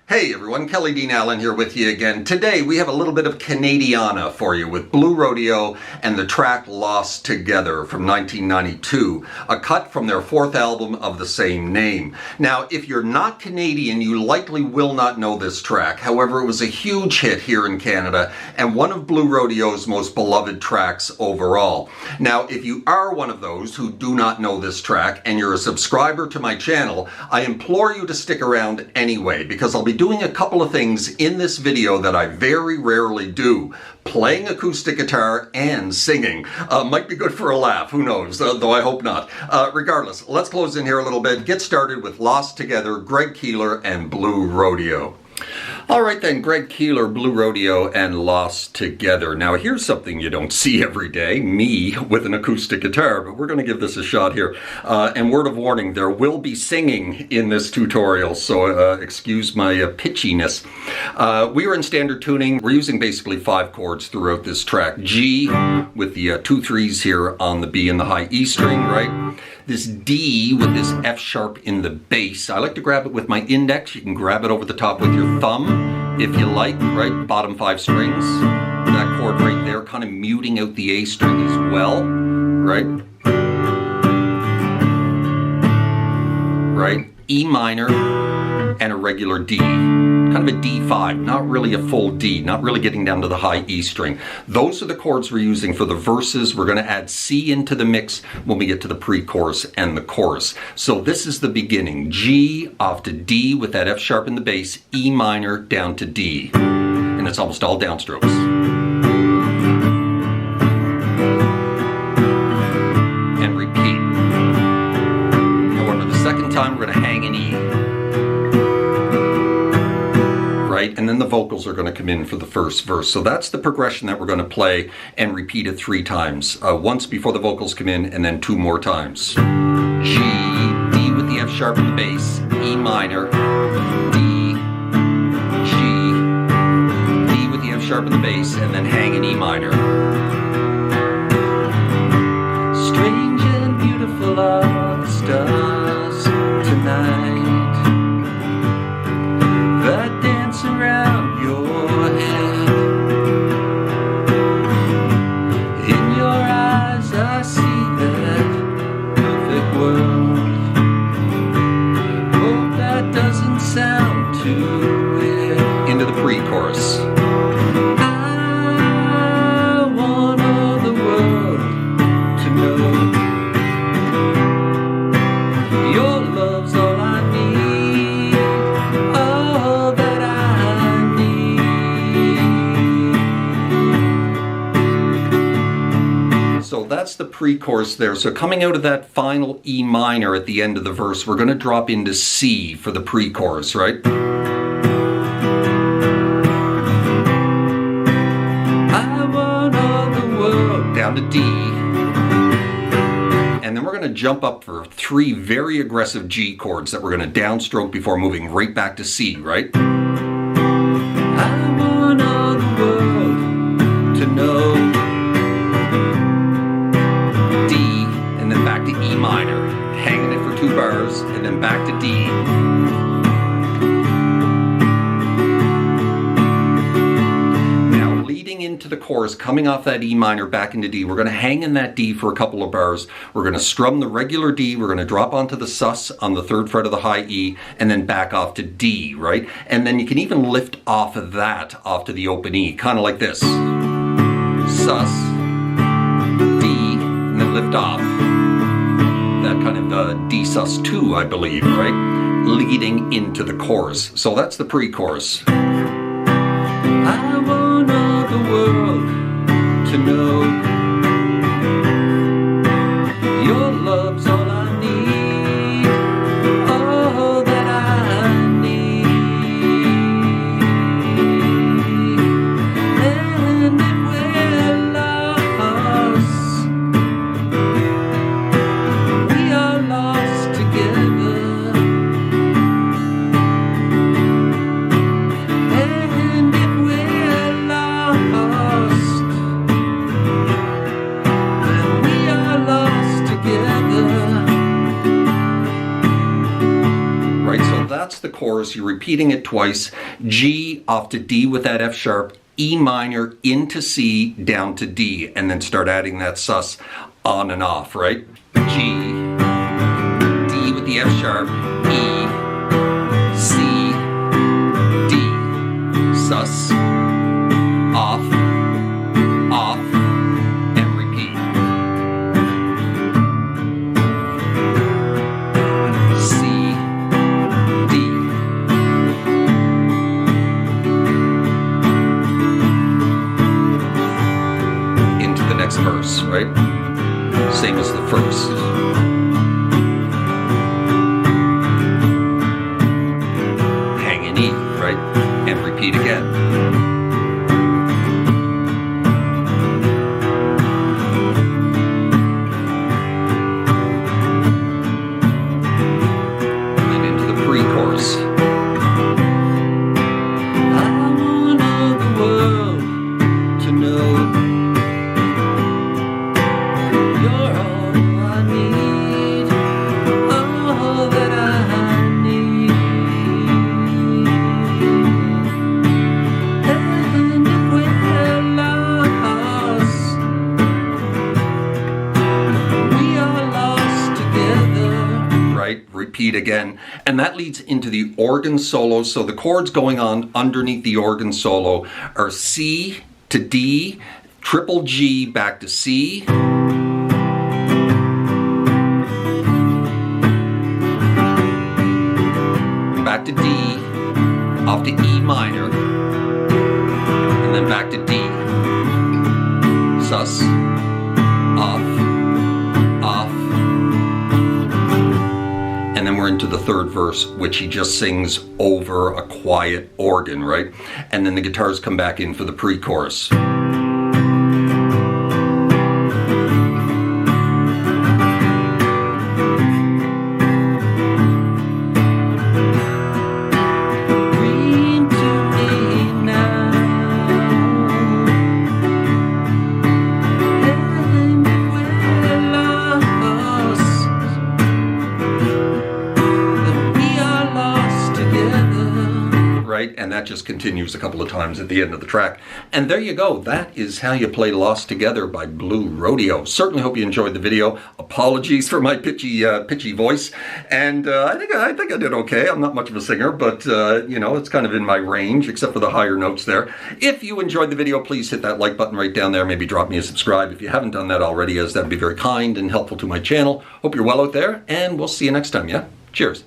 Hey everyone, Kelly Dean Allen here with you again. Today we have a little bit of Canadiana for you with Blue Rodeo and the track Lost Together from 1992, a cut from their fourth album of the same name. Now, if you're not Canadian, you likely will not know this track. However, it was a huge hit here in Canada and one of Blue Rodeo's most beloved tracks overall. Now, if you are one of those who do not know this track and you're a subscriber to my channel, I implore you to stick around anyway, because I'll be doing a couple of things in this video that I very rarely do. Playing acoustic guitar and singing. Might be good for a laugh, who knows, though I hope not. Regardless, let's close in here a little bit, get started with Lost Together, Greg Keeler and Blue Rodeo. All right then, Greg Keeler, Blue Rodeo, and Lost Together. Now here's something you don't see every day, me with an acoustic guitar, but we're going to give this a shot here. And word of warning, there will be singing in this tutorial, so excuse my pitchiness. We are in standard tuning. We're using basically 5 chords throughout this track. G with the 2 3s here on the B and the high E string, right? This D with this F sharp in the bass. I like to grab it with my index. You can grab it over the top with your thumb if you like, right? Bottom 5 strings. That chord right there kind of muting out the A string as well, right? Right? E minor and a regular D. Kind of a D5, not really a full D, not really getting down to the high E string. Those are the chords we're using for the verses. We're going to add C into the mix when we get to the pre-chorus and the chorus. So this is the beginning. G off to D with that F sharp in the bass, E minor down to D. And it's almost all downstrokes. And repeat. However, the second time we're going to hang an E. Right? And then the vocals are going to come in for the first verse. So that's the progression that we're going to play and repeat it 3 times. Once before the vocals come in and then 2 more times. G, D with the F sharp in the bass, E minor, D, G, D with the F sharp in the bass, and then hang an E minor. Strange and beautiful are the stars tonight that dance around your head. In your eyes I see that perfect world. Hope that doesn't sound too weird. Into the pre-chorus. I want all the world to know your love's all I need. All that I need. So that's the pre-chorus there. So coming out of that final E minor at the end of the verse, we're going to drop into C for the pre-chorus, right? I want all the world down to D. And then we're going to jump up for 3 very aggressive G chords that we're going to downstroke before moving right back to C, right? I want all the world to know. D, and then back to E minor, hanging it for 2 bars, and then back to D. Now, leading into the chorus, coming off that E minor back into D, we're going to hang in that D for a couple of bars. We're going to strum the regular D, we're going to drop onto the sus on the 3rd fret of the high E, and then back off to D, right? And then you can even lift off of that, off to the open E, kind of like this. Sus, D, and then lift off. That kind of D sus 2, I believe, right? Leading into the chorus. So that's the pre-chorus. I want all the world to know your love's all I need, all that I need. And if we're lost, we are lost together. And if we're that's the chorus. You're repeating it twice. G off to D with that F sharp, E minor into C down to D, and then start adding that sus on and off, right? G, D with the F sharp, E, C, D, sus, off, off, and repeat. C, D. Into the next verse, right? Same as the first. Hang in E, right? And repeat again. And into the pre-chorus. I want all the world to know you're all I need, all that I need. And if we're lost, we are lost together. Right? Repeat again. And that leads into the organ solo. So the chords going on underneath the organ solo are C to D, triple G back to C, back to D, off to E minor, and then back to D. Sus, off, off. And then we're into the third verse, which he just sings over a quiet organ, right? And then the guitars come back in for the pre-chorus. Read to me now, and we're lost, then we are lost together. Right? And that just continues a couple of times at the end of the track. And there you go. That is how you play Lost Together by Blue Rodeo. Certainly hope you enjoyed the video. Apologies for my pitchy voice. And I think I did okay. I'm not much of a singer, but you know, it's kind of in my range, except for the higher notes there. If you enjoyed the video, please hit that like button right down there. Maybe drop me a subscribe if you haven't done that already, as that'd be very kind and helpful to my channel. Hope you're well out there, and we'll see you next time, yeah? Cheers.